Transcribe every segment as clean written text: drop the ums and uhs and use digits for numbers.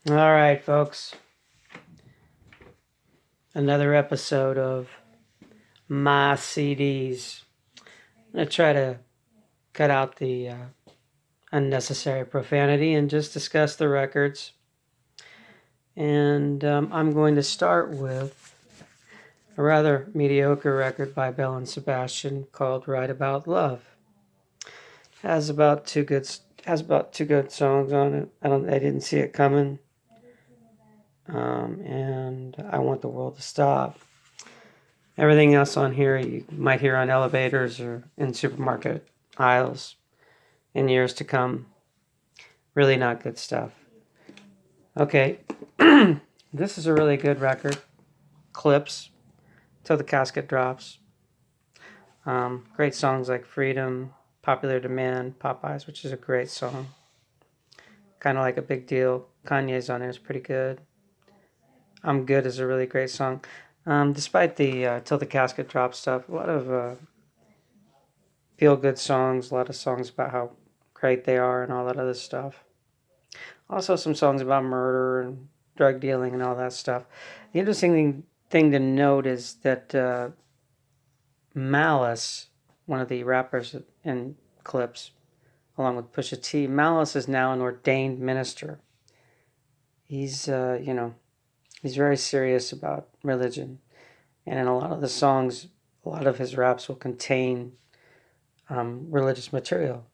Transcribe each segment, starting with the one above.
All right, folks. Another episode of my Ceedeez. I'm going to try to cut out the unnecessary profanity and just discuss the records. And I'm going to start with a rather mediocre record by Belle and Sebastian called "Right About Love." Has about two good songs on it. I didn't see it coming. And I Want the World to Stop. Everything else on here you might hear on elevators or in supermarket aisles in years to come. Really not good stuff. Okay, this is a really good record. Clips, Till the Casket Drops. Great songs like Freedom, Popular Demand, Popeyes, which is a great song. Kind of like a big deal. Kanye's on there is pretty good. I'm Good is a really great song. Despite the Till the Casket Drops stuff, a lot of feel good songs, a lot of songs about how great they are and all that other stuff. Also, some songs about murder and drug dealing and all that stuff. The interesting thing to note is that Malice, one of the rappers in clips, along with Pusha T, Malice is now an ordained minister. He's he's very serious about religion, and in a lot of the songs, a lot of his raps will contain religious material,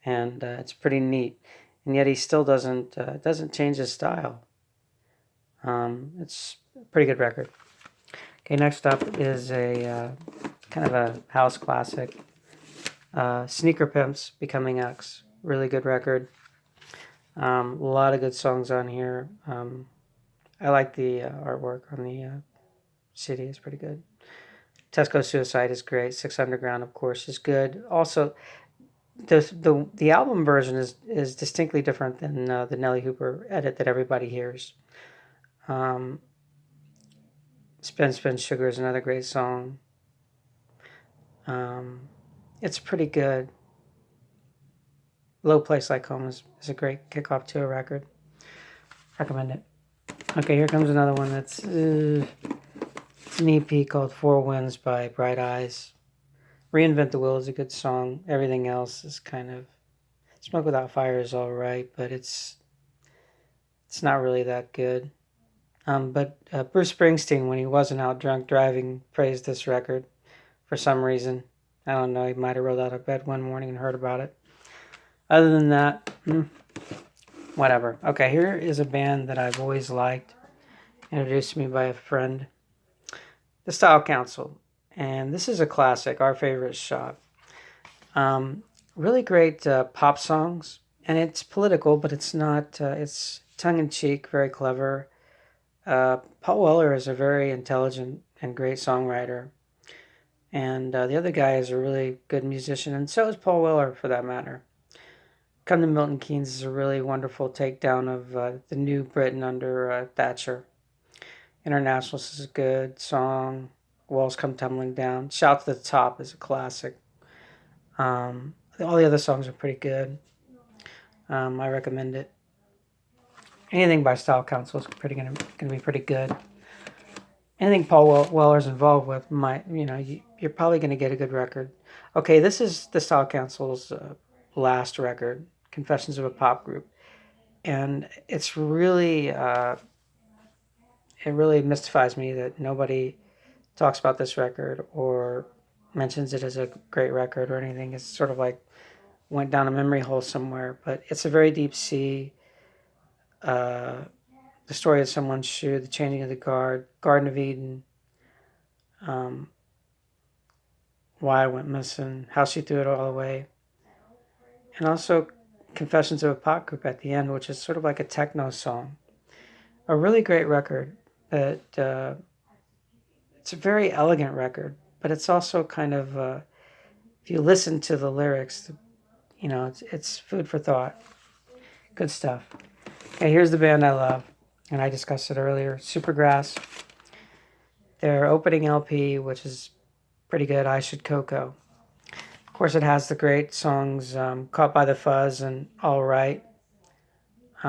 and it's pretty neat. And yet he still doesn't change his style. It's a pretty good record. Okay, next up is a kind of a house classic. Sneaker Pimps, Becoming X. Really good record. A lot of good songs on here. I like the artwork on the CD. It's pretty good. Tesco Suicide is great. Six Underground, of course, is good. Also, the album version is distinctly different than the Nelly Hooper edit that everybody hears. Spin Spin Sugar is another great song. It's pretty good. Low Place Like Home is a great kickoff to a record. Recommend it. Okay, here comes another one that's it's an EP called Four Winds by Bright Eyes. Reinvent the Wheel is a good song. Everything else is kind of Smoke Without Fire is all right, but it's not really that good. But Bruce Springsteen, when he wasn't out drunk driving, praised this record for some reason. I don't know. He might have rolled out of bed one morning and heard about it. Other than that, whatever. Okay, here is a band that I've always liked, introduced to me by a friend, The Style Council. And this is a classic, our favorite shop. Really great pop songs, and it's political, but it's not, it's tongue-in-cheek, very clever. Paul Weller is a very intelligent and great songwriter. And the other guy is a really good musician, and so is Paul Weller for that matter. Come to Milton Keynes is a really wonderful takedown of the new Britain under Thatcher. Internationalist is a good song. Walls Come Tumbling Down. Shout to the Top is a classic. All the other songs are pretty good. I recommend it. Anything by Style Council is gonna be pretty good. Anything Paul Weller's involved with you're probably gonna get a good record. Okay, this is the Style Council's last record, Confessions of a Pop Group, and it's really it really mystifies me that nobody talks about this record or mentions it as a great record or anything. It's sort of like went down a memory hole somewhere, but it's a very deep sea. The story of someone's shoe, the changing of the guard, Garden of Eden, why I went missing, how she threw it all away, and also Confessions of a Pop Group at the end, which is sort of like a techno song. A really great record. That it's a very elegant record, but it's also kind of if you listen to the lyrics, it's food for thought. Good stuff. Okay, here's the band I love, and I discussed it earlier. Supergrass. Their opening LP, which is pretty good, I Should Coco. Of course, it has the great songs Caught by the Fuzz and All Right.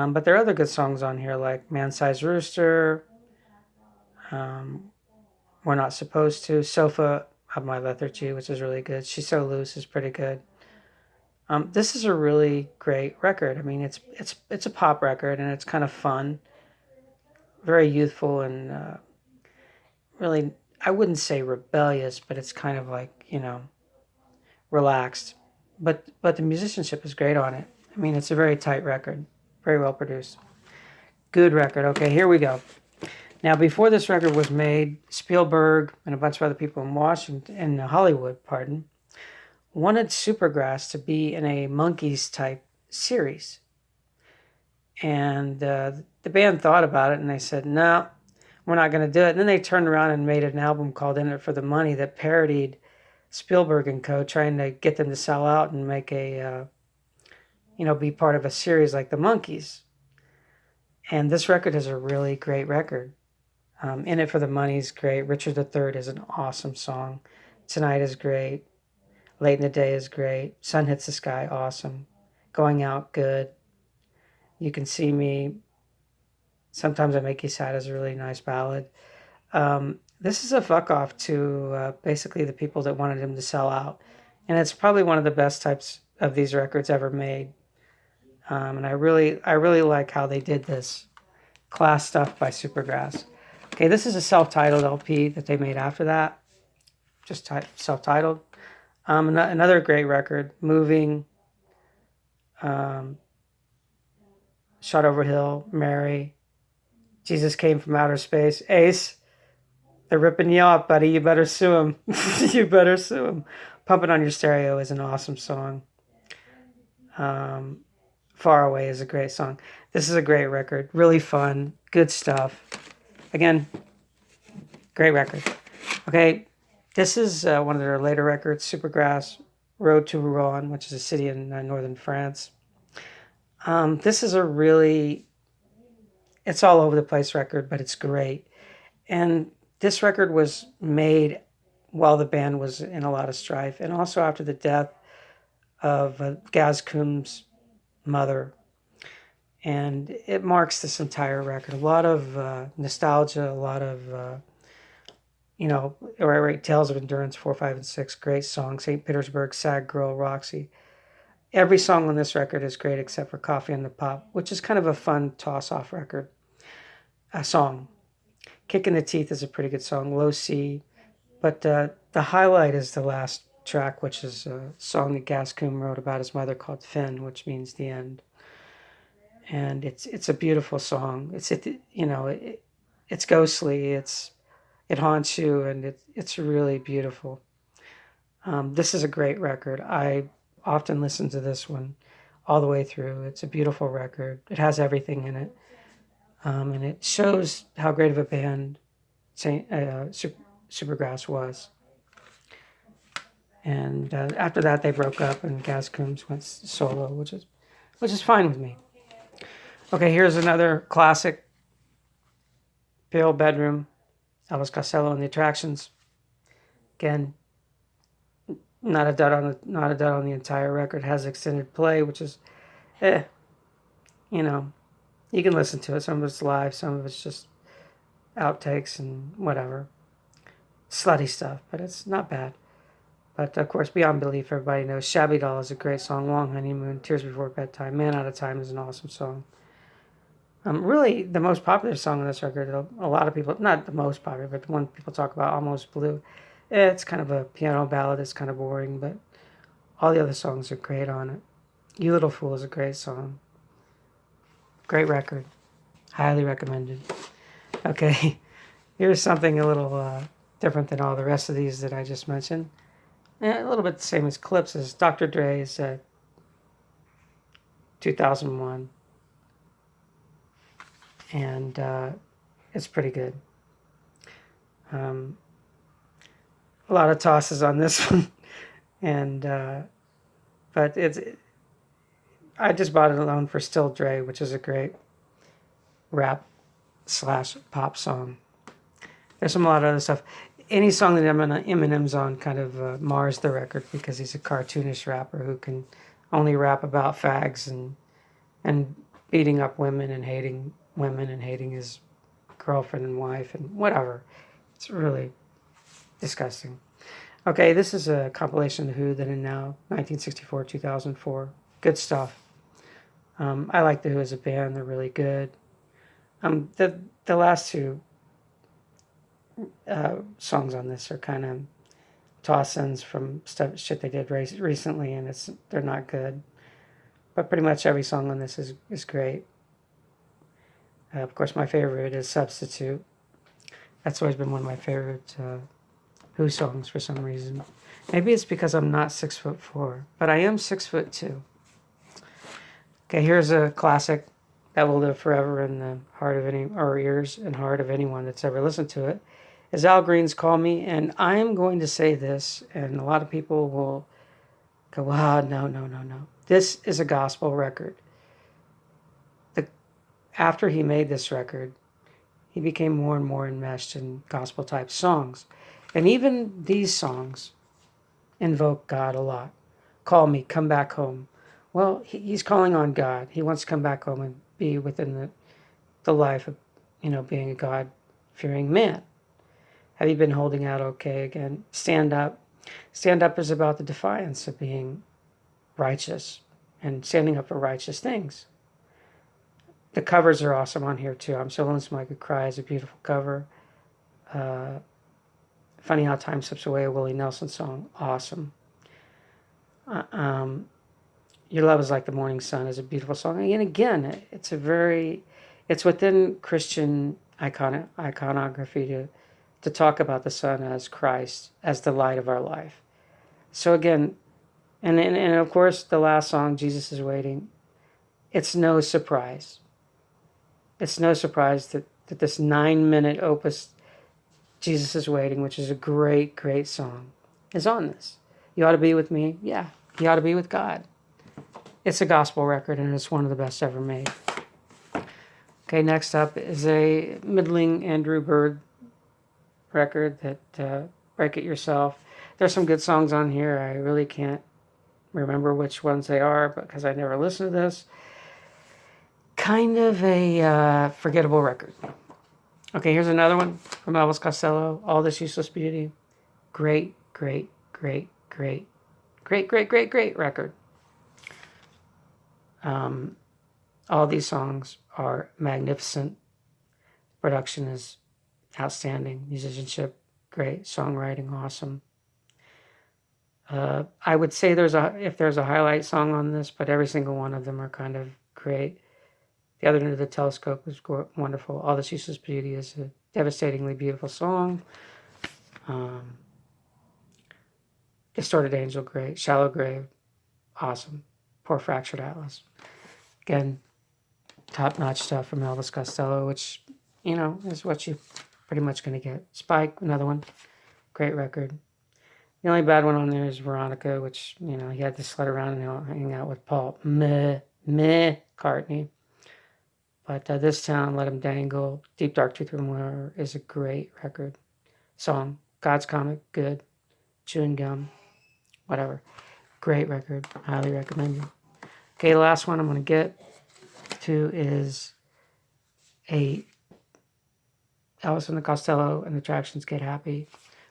But there are other good songs on here like Man-Sized Rooster, um, We're Not Supposed to, Sofa of My Lethargy, which is really good. She's So Loose is pretty good. This is a really great record. I mean, it's a pop record and it's kind of fun, very youthful and really, I wouldn't say rebellious, but it's kind of like, relaxed. But the musicianship is great on it. I mean, it's a very tight record, very well produced. Good record. Okay, here we go. Now, before this record was made, Spielberg and a bunch of other people in Washington, in Hollywood, wanted Supergrass to be in a Monkees type series. And the band thought about it and they said, no, we're not going to do it. And then they turned around and made an album called In It for the Money that parodied Spielberg and co., trying to get them to sell out and make be part of a series like the Monkees. And this record is a really great record. In It for the Money is great. Richard III is an awesome song. Tonight is great. Late in the Day is great. Sun Hits the Sky, awesome. Going Out, good. You Can See Me. Sometimes I Make You Sad is a really nice ballad. This is a fuck off to basically the people that wanted him to sell out. And it's probably one of the best types of these records ever made. And I really like how they did this. Class Stuff by Supergrass. Okay, this is a self-titled LP that they made after that. Just self-titled. Another great record, Moving, Shot Over Hill, Mary, Jesus Came from Outer Space, Ace, they're ripping you off, buddy, you better sue him. You better sue him. Pump It on Your Stereo is an awesome song. Far Away is a great song. This is a great record, really fun, good stuff. Again, great record. Okay, this is one of their later records, Supergrass, Road to Rouen, which is a city in northern France. This is it's all over the place record, but it's great. And this record was made while the band was in a lot of strife, and also after the death of Gaz Coombs' mother. And it marks this entire record. A lot of nostalgia, a lot of, Tales of Endurance, 4, 5, and 6, great songs. St. Petersburg, Sad Girl, Roxy. Every song on this record is great except for Coffee and the Pop, which is kind of a fun toss-off record. A song. Kick in the Teeth is a pretty good song. Low C. But the highlight is the last track, which is a song that Gaz Coombs wrote about his mother called Finn, which means the end. And it's a beautiful song. It's ghostly. It haunts you, and it's really beautiful. This is a great record. I often listen to this one all the way through. It's a beautiful record. It has everything in it, and it shows how great of a band Supergrass was. And after that, they broke up, and Gaz Coombs went solo, which is fine with me. Okay, here's another classic. Pale Bedroom, Elvis Costello and the Attractions. Again, not a dud on the entire record. Has extended play, which is, you can listen to it. Some of it's live, some of it's just outtakes and whatever. Slutty stuff, but it's not bad. But of course, Beyond Belief, everybody knows. Shabby Doll is a great song. Long Honeymoon, Tears Before Bedtime, Man Out of Time is an awesome song. Really, the most popular song on this record, a lot of people, not the most popular, but the one people talk about, Almost Blue. It's kind of a piano ballad. It's kind of boring, but all the other songs are great on it. You Little Fool is a great song. Great record. Highly recommended. Okay, here's something a little different than all the rest of these that I just mentioned. A little bit the same as Clips is Dr. Dre's 2001. And it's pretty good. A lot of tosses on this one, and but I just bought it alone for Still Dre, which is a great rap/pop song. There's a lot of other stuff. Any song that Eminem's on kind of mars the record because he's a cartoonish rapper who can only rap about fags and beating up women and hating his girlfriend and wife and whatever. It's really disgusting. Okay, this is a compilation of The Who, Then and Now, 1964, 2004. Good stuff. I like The Who as a band. They're really good. The last two songs on this are kind of toss-ins from shit they did recently, and they're not good. But pretty much every song on this is great. Of course, my favorite is Substitute. That's always been one of my favorite Who songs for some reason. Maybe it's because I'm not 6'4", but I am 6'2". Okay, here's a classic that will live forever in the heart of ears and heart of anyone that's ever listened to it. Is Al Green's "Call Me," and I am going to say this, and a lot of people will go, "Ah, no. This is a gospel record." After he made this record, he became more and more enmeshed in gospel type songs. And even these songs invoke God a lot. Call me, come back home. Well, he's calling on God. He wants to come back home and be within the life of, being a God-fearing man. Have you been holding out okay again? Stand up. Stand up is about the defiance of being righteous and standing up for righteous things. The covers are awesome on here too. I'm So Lonesome I Could Cry is a beautiful cover. Funny How Time Slips Away, a Willie Nelson song, awesome. Your Love Is Like the Morning Sun is a beautiful song. And again, it's within Christian iconography to talk about the sun as Christ, as the light of our life. So again, and of course the last song, Jesus Is Waiting, it's no surprise. It's no surprise that this 9-minute opus, Jesus Is Waiting, which is a great, great song, is on this. You ought to be with me? Yeah. You ought to be with God. It's a gospel record, and it's one of the best ever made. Okay, next up is a middling Andrew Bird record that Break It Yourself. There's some good songs on here. I really can't remember which ones they are because I never listened to this. Kind of a forgettable record. Okay, here's another one from Elvis Costello, All This Useless Beauty. Great, great, great, great, great, great, great, great record. All these songs are magnificent. Production is outstanding. Musicianship, great. Songwriting, awesome. I would say if there's a highlight song on this, but every single one of them are kind of great. The Other End of the Telescope is wonderful. All This Useless Beauty is a devastatingly beautiful song. Distorted Angel, great. Shallow Grave, awesome. Poor Fractured Atlas. Again, top-notch stuff from Elvis Costello, which, is what you're pretty much going to get. Spike, another one. Great record. The only bad one on there is Veronica, which, he had to sled around and hang out with Paul McCartney. But This Town, Let 'Em Dangle, Deep Dark Truth and War is a great record. Song, God's Comic, good. Chewing Gum, whatever. Great record, highly recommended. Okay, the last one I'm going to get to is a Elvis and the Costello and the Attractions Get Happy.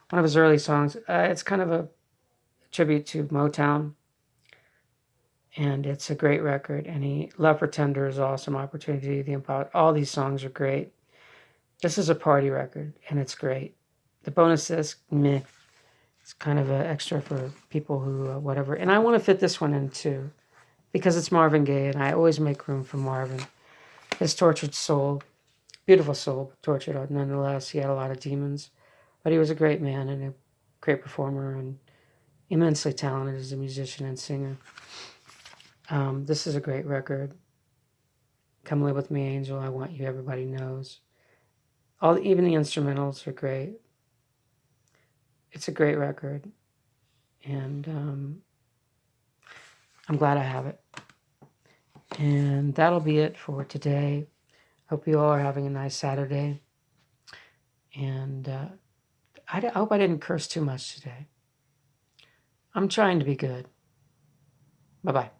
One of his early songs. It's kind of a tribute to Motown. And it's a great record. And Love Pretender is awesome. Opportunity, The Empowered. All these songs are great. This is a party record, and it's great. The bonus disc, meh. It's kind of an extra for people who, whatever. And I want to fit this one in too, because it's Marvin Gaye, and I always make room for Marvin. His tortured soul, beautiful soul, but tortured nonetheless. He had a lot of demons, but he was a great man and a great performer and immensely talented as a musician and singer. This is a great record. Come Live With Me, Angel, I Want You, Everybody Knows. Even the instrumentals are great. It's a great record. And I'm glad I have it. And that'll be it for today. Hope you all are having a nice Saturday. And I hope I didn't curse too much today. I'm trying to be good. Bye-bye.